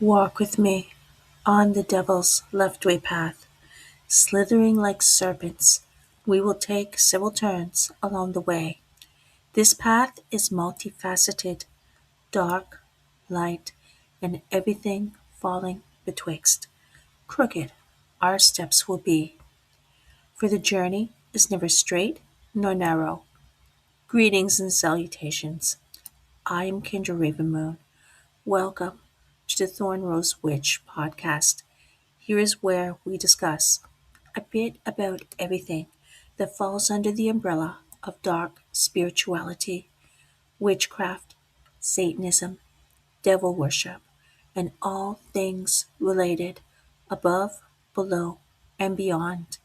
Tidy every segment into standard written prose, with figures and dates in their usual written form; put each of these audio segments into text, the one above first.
Walk with me on the devil's left-way path, slithering like serpents. We will take several turns along the way. This path is multifaceted, dark, light, and everything falling betwixt. Crooked our steps will be, for the journey is never straight nor narrow. Greetings and salutations. I am Kindra RavenMoon. Welcome to the Thorn Rose Witch podcast. Here is where we discuss a bit about everything that falls under the umbrella of dark spirituality, witchcraft, Satanism, devil worship, and all things related above, below, and beyond.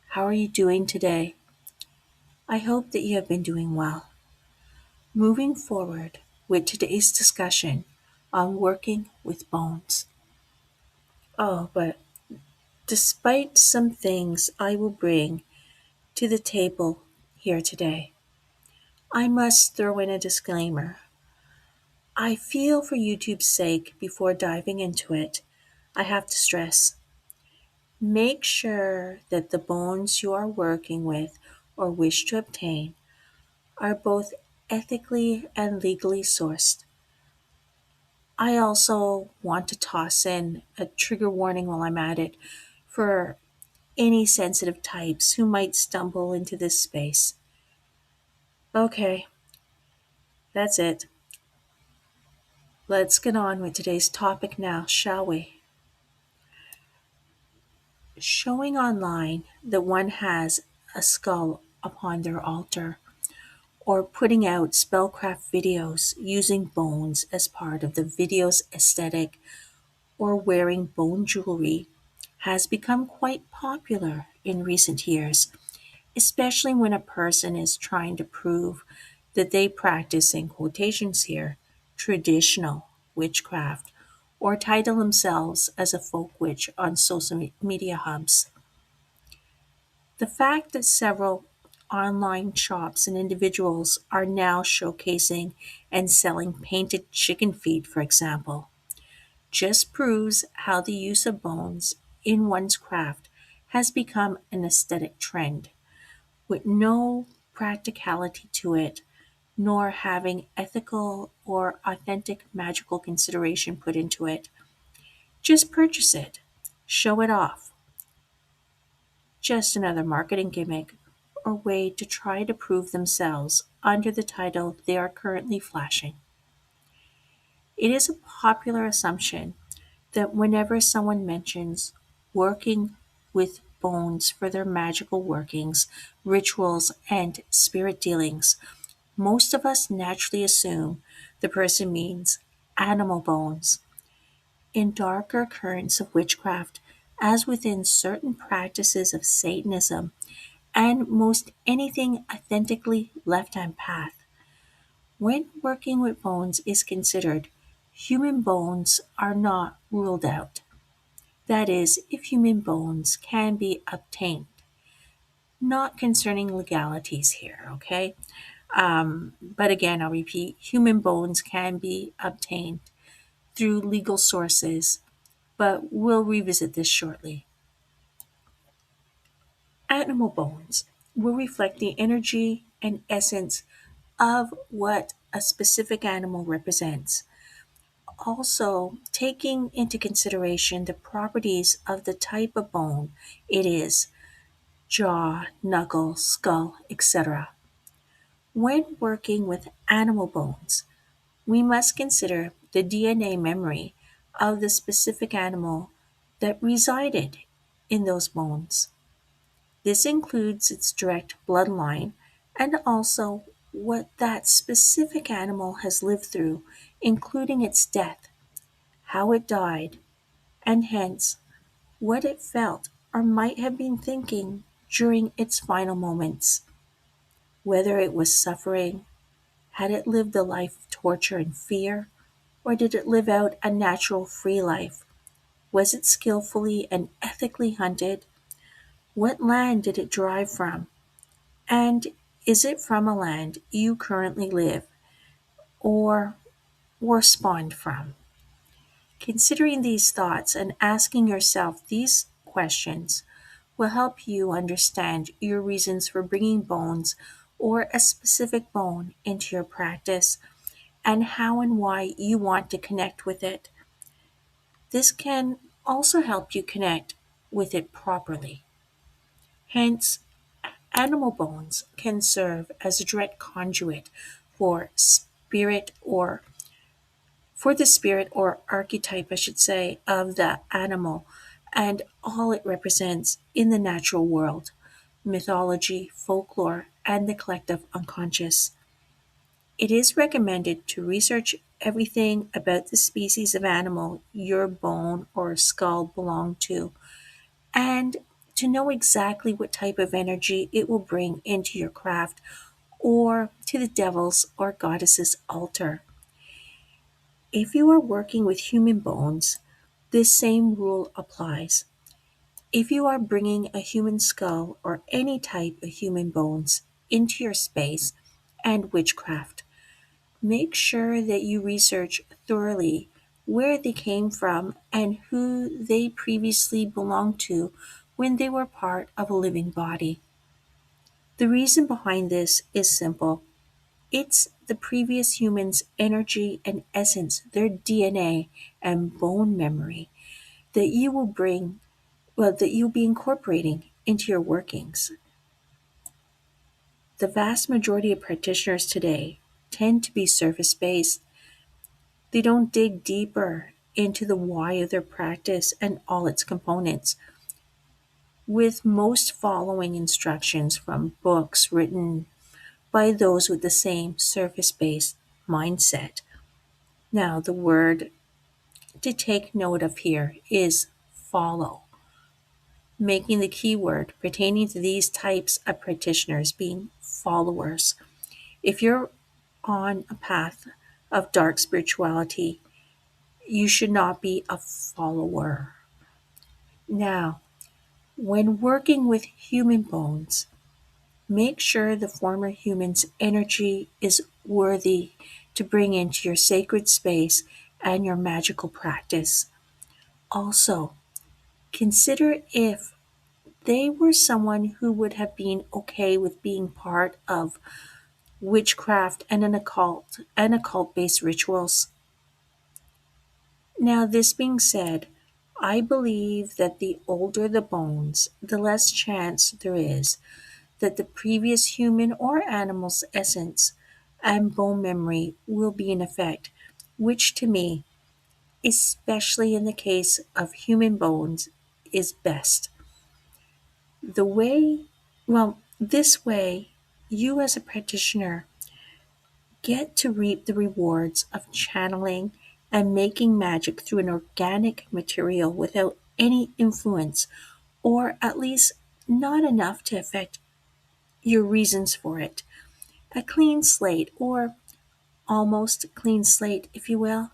How are you doing today? I hope that you have been doing well. Moving forward with today's discussion on working with bones. But despite some things I will bring to the table here today, I must throw in a disclaimer. I feel for YouTube's sake before diving into it, I have to stress, make sure that the bones you are working with or wish to obtain are both ethically and legally sourced. I also want to toss in a trigger warning while I'm at it for any sensitive types who might stumble into this space. Okay, that's it. Let's get on with today's topic now, shall we? Showing online that one has a skull upon their altar, or putting out spellcraft videos using bones as part of the video's aesthetic, or wearing bone jewelry has become quite popular in recent years, especially when a person is trying to prove that they practice, in quotations here, traditional witchcraft, or title themselves as a folk witch on social media hubs. The fact that several online shops and individuals are now showcasing and selling painted chicken feet, for example, just proves how the use of bones in one's craft has become an aesthetic trend, with no practicality to it, nor having ethical or authentic magical consideration put into it. Just purchase it, show it off. Just another marketing gimmick or way to try to prove themselves under the title they are currently flashing. It is a popular assumption that whenever someone mentions working with bones for their magical workings, rituals, and spirit dealings, most of us naturally assume the person means animal bones. In darker currents of witchcraft, as within certain practices of Satanism, and most anything authentically left hand path, when working with bones is considered, human bones are not ruled out. That is, if human bones can be obtained. Not concerning legalities here, okay? But again, I'll repeat, human bones can be obtained through legal sources, but we'll revisit this shortly. Animal bones will reflect the energy and essence of what a specific animal represents. Also, taking into consideration the properties of the type of bone it is, jaw, knuckle, skull, etc. When working with animal bones, we must consider the DNA memory of the specific animal that resided in those bones. This includes its direct bloodline and also what that specific animal has lived through, including its death, how it died, and hence what it felt or might have been thinking during its final moments. Whether it was suffering, had it lived a life of torture and fear, or did it live out a natural free life? Was it skillfully and ethically hunted? What land did it derive from? And is it from a land you currently live or were spawned from? Considering these thoughts and asking yourself these questions will help you understand your reasons for bringing bones or a specific bone into your practice and how and why you want to connect with it. This can also help you connect with it properly. Hence, animal bones can serve as a direct conduit for spirit or for the spirit or archetype, I should say, of the animal and all it represents in the natural world, mythology, folklore, and the collective unconscious. It is recommended to research everything about the species of animal your bone or skull belong to and to know exactly what type of energy it will bring into your craft or to the devil's or goddess's altar. If you are working with human bones, this same rule applies. If you are bringing a human skull or any type of human bones into your space and witchcraft, make sure that you research thoroughly where they came from and who they previously belonged to when they were part of a living body. The reason behind this is simple. It's the previous human's energy and essence, their DNA and bone memory that you will bring, well, that you'll be incorporating into your workings. The vast majority of practitioners today tend to be surface based. They don't dig deeper into the why of their practice and all its components, with most following instructions from books written by those with the same surface based mindset. Now, the word to take note of here is follow, making the key word pertaining to these types of practitioners being followers. If you're on a path of dark spirituality, you should not be a follower. Now, when working with human bones, make sure the former human's energy is worthy to bring into your sacred space and your magical practice. Also, consider if they were someone who would have been okay with being part of witchcraft and an occult based rituals. Now, this being said, I believe that the older the bones, the less chance there is that the previous human or animal's essence and bone memory will be in effect, which to me, especially in the case of human bones, is best. The way, this way, you as a practitioner get to reap the rewards of channeling and making magic through an organic material without any influence, or at least not enough to affect your reasons for it. A clean slate, or almost clean slate, if you will.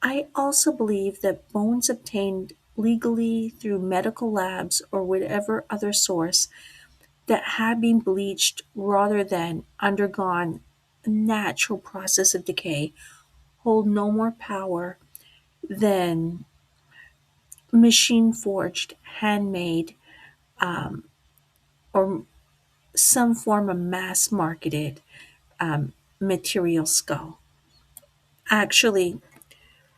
I also believe that bones obtained legally through medical labs or whatever other source that have been bleached rather than undergone a natural process of decay hold no more power than machine forged, handmade, or some form of mass marketed material skull. Actually,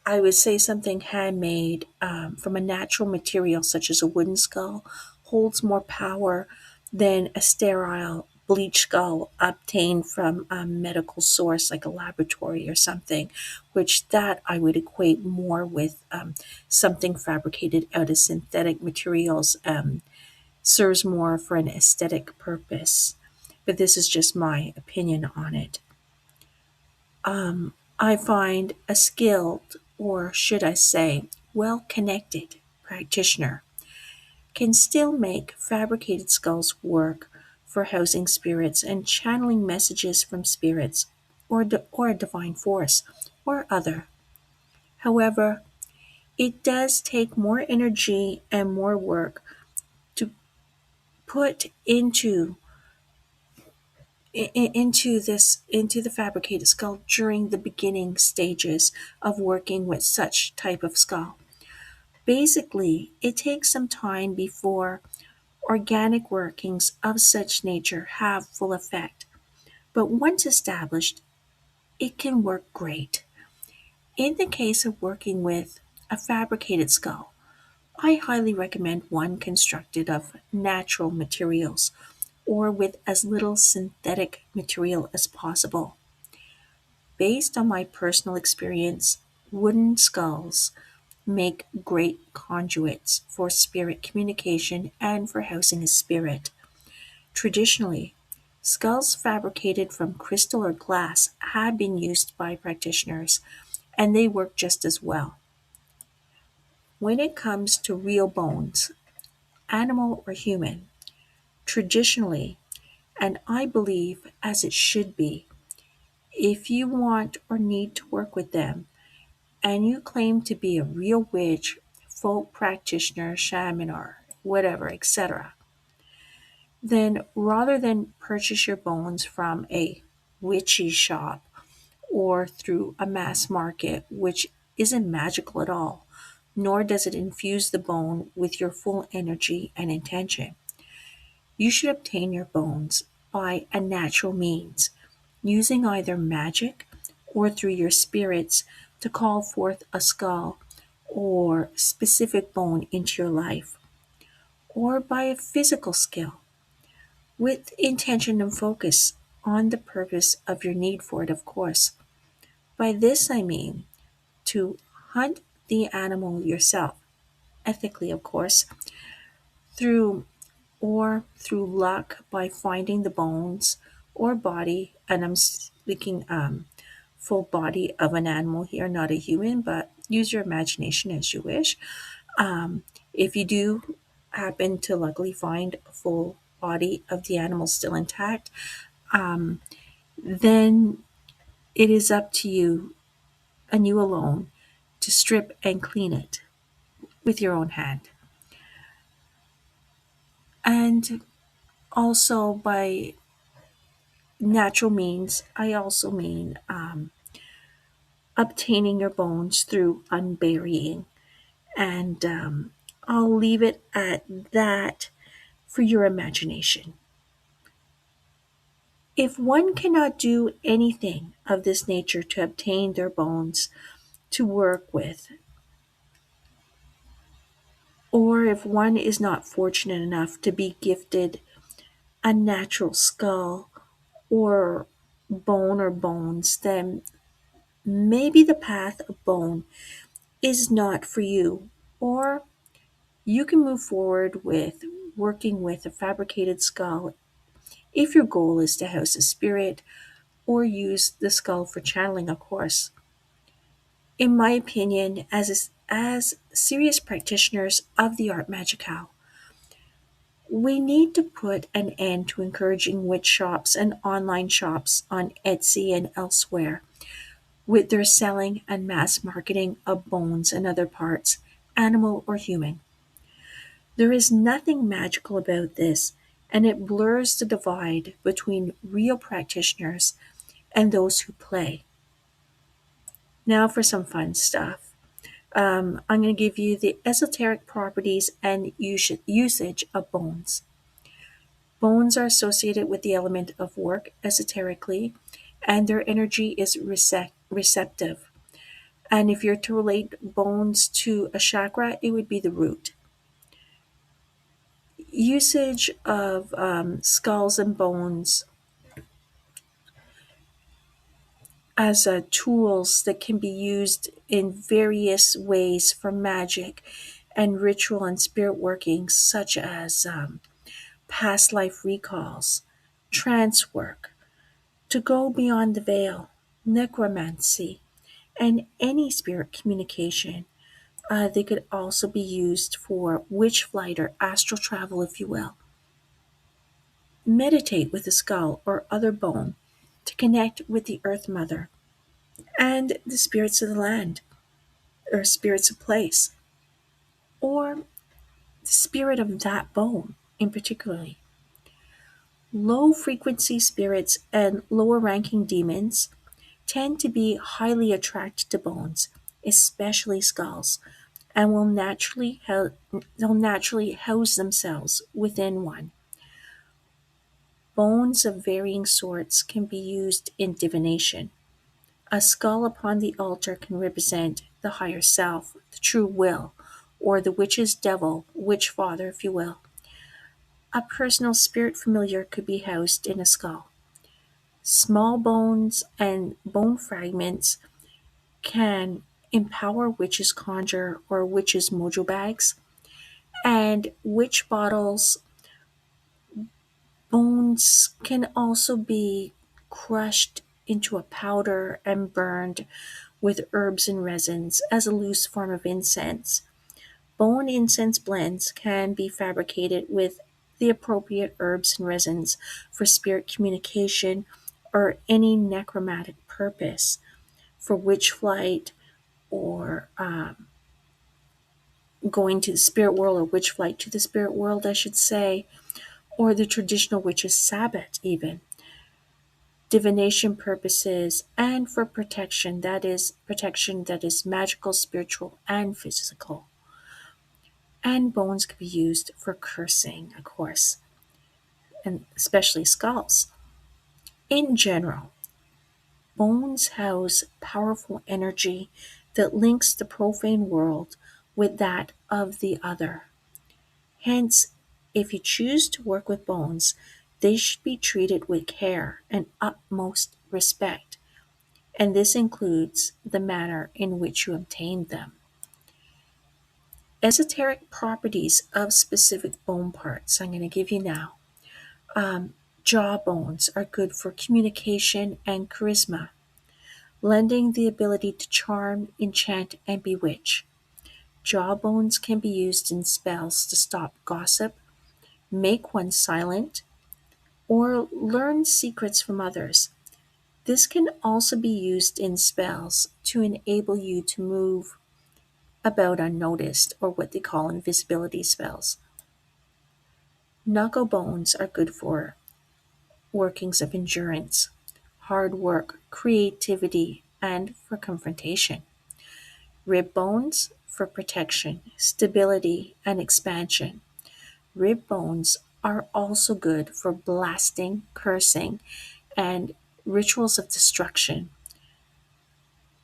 I would say something handmade from a natural material, such as a wooden skull, holds more power than a sterile bleach skull obtained from a medical source like a laboratory or something, which that I would equate more with something fabricated out of synthetic materials, serves more for an aesthetic purpose. But this is just my opinion on it. I find a skilled, or should I say, well connected practitioner can still make fabricated skulls work for housing spirits and channeling messages from spirits or a divine force or other. However, it does take more energy and more work to put into into the fabricated skull during the beginning stages of working with such type of skull. Basically, it takes some time before organic workings of such nature have full effect, but once established, it can work great. In the case of working with a fabricated skull, I highly recommend one constructed of natural materials or with as little synthetic material as possible. Based on my personal experience, wooden skulls make great conduits for spirit communication and for housing a spirit. Traditionally, skulls fabricated from crystal or glass have been used by practitioners, and they work just as well. When it comes to real bones, animal or human, traditionally, and I believe as it should be, if you want or need to work with them, and you claim to be a real witch, folk practitioner, shaman, or whatever, etc., then rather than purchase your bones from a witchy shop or through a mass market, which isn't magical at all, nor does it infuse the bone with your full energy and intention, you should obtain your bones by a natural means, using either magic or through your spirits to call forth a skull or specific bone into your life, or by a physical skill with intention and focus on the purpose of your need for it, of course. By this I mean to hunt the animal yourself, ethically, of course, through through luck by finding the bones or body, and I'm speaking full body of an animal here, not a human, but use your imagination as you wish. If you do happen to luckily find a full body of the animal still intact, um, then it is up to you and you alone to strip and clean it with your own hand. And also by natural means, I also mean obtaining your bones through unburying. And I'll leave it at that for your imagination. If one cannot do anything of this nature to obtain their bones to work with, or if one is not fortunate enough to be gifted a natural skull or bone or bones, then maybe the path of bone is not for you, or you can move forward with working with a fabricated skull if your goal is to house a spirit or use the skull for channeling, of course. In my opinion, as serious practitioners of the art magical, we need to put an end to encouraging witch shops and online shops on Etsy and elsewhere with their selling and mass marketing of bones and other parts, animal or human. There is nothing magical about this, and it blurs the divide between real practitioners and those who play. Now for some fun stuff. I'm going to give you the esoteric properties and usage of bones. Bones are associated with the element of work esoterically, and their energy is receptive. And if you're to relate bones to a chakra, it would be the root. Usage of skulls and bones as tools that can be used in various ways for magic and ritual and spirit workings, such as past life recalls, trance work, to go beyond the veil, necromancy, and any spirit communication. They could also be used for witch flight or astral travel, if you will. Meditate with a skull or other bone to connect with the Earth Mother and the spirits of the land, or spirits of place, or the spirit of that bone in particularly. Low frequency spirits and lower ranking demons tend to be highly attracted to bones, especially skulls, and they'll naturally house themselves within one. Bones of varying sorts can be used in divination. A skull upon the altar can represent the higher self, the true will, or the witch's devil, witch father, if you will. A personal spirit familiar could be housed in a skull. Small bones and bone fragments can empower witches' conjure or witches' mojo bags, and witch bottles bones can also be crushed into a powder and burned with herbs and resins as a loose form of incense. Bone incense blends can be fabricated with the appropriate herbs and resins for spirit communication or any necromantic purpose, for witch flight or going to the spirit world, or witch flight to the spirit world, I should say, or the traditional witch's sabbat, even. Divination purposes and for protection that is magical, spiritual, and physical. And bones can be used for cursing, of course, and especially skulls. In general, bones house powerful energy that links the profane world with that of the other. Hence, if you choose to work with bones, they should be treated with care and utmost respect, and this includes the manner in which you obtain them. Esoteric properties of specific bone parts, I'm going to give you now. Jaw bones are good for communication and charisma, lending the ability to charm, enchant, and bewitch. Jaw bones can be used in spells to stop gossip, make one silent, or learn secrets from others. This can also be used in spells to enable you to move about unnoticed, or what they call invisibility spells. Knuckle bones are good for workings of endurance, hard work, creativity, and for confrontation. Rib bones for protection, stability, and expansion. Rib bones are also good for blasting, cursing, and rituals of destruction.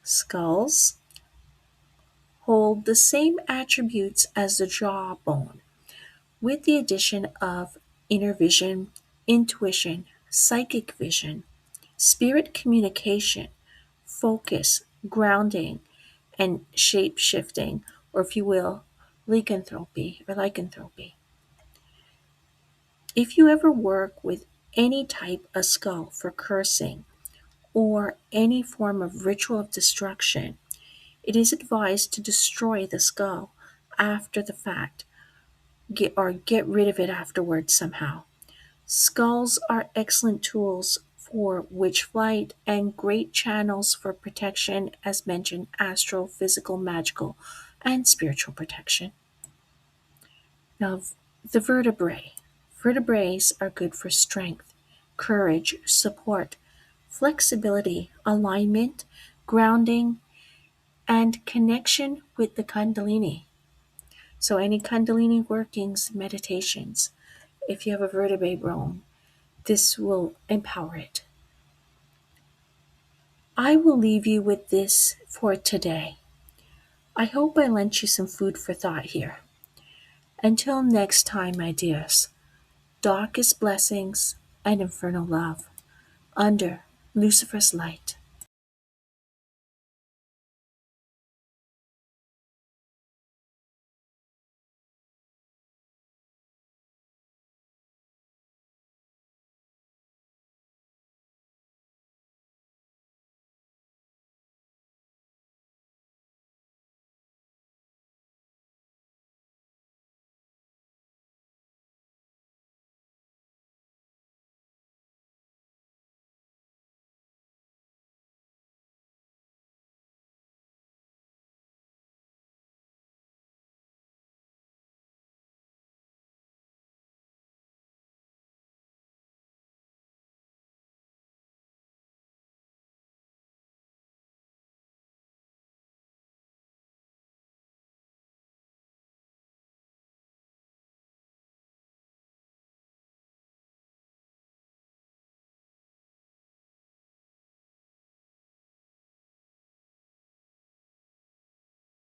Skulls hold the same attributes as the jawbone, with the addition of inner vision, intuition, psychic vision, spirit communication, focus, grounding, and shape shifting, or if you will, lycanthropy. If you ever work with any type of skull for cursing or any form of ritual of destruction, it is advised to destroy the skull after the fact, get rid of it afterwards somehow. Skulls are excellent tools for witch flight and great channels for protection, as mentioned, astral, physical, magical, and spiritual protection. Now, the vertebrae. Vertebrae are good for strength, courage, support, flexibility, alignment, grounding, and connection with the Kundalini. So, any Kundalini workings, meditations, if you have a vertebrae bone, this will empower it. I will leave you with this for today. I hope I lent you some food for thought here. Until next time, my dears, darkest blessings and infernal love under Lucifer's light.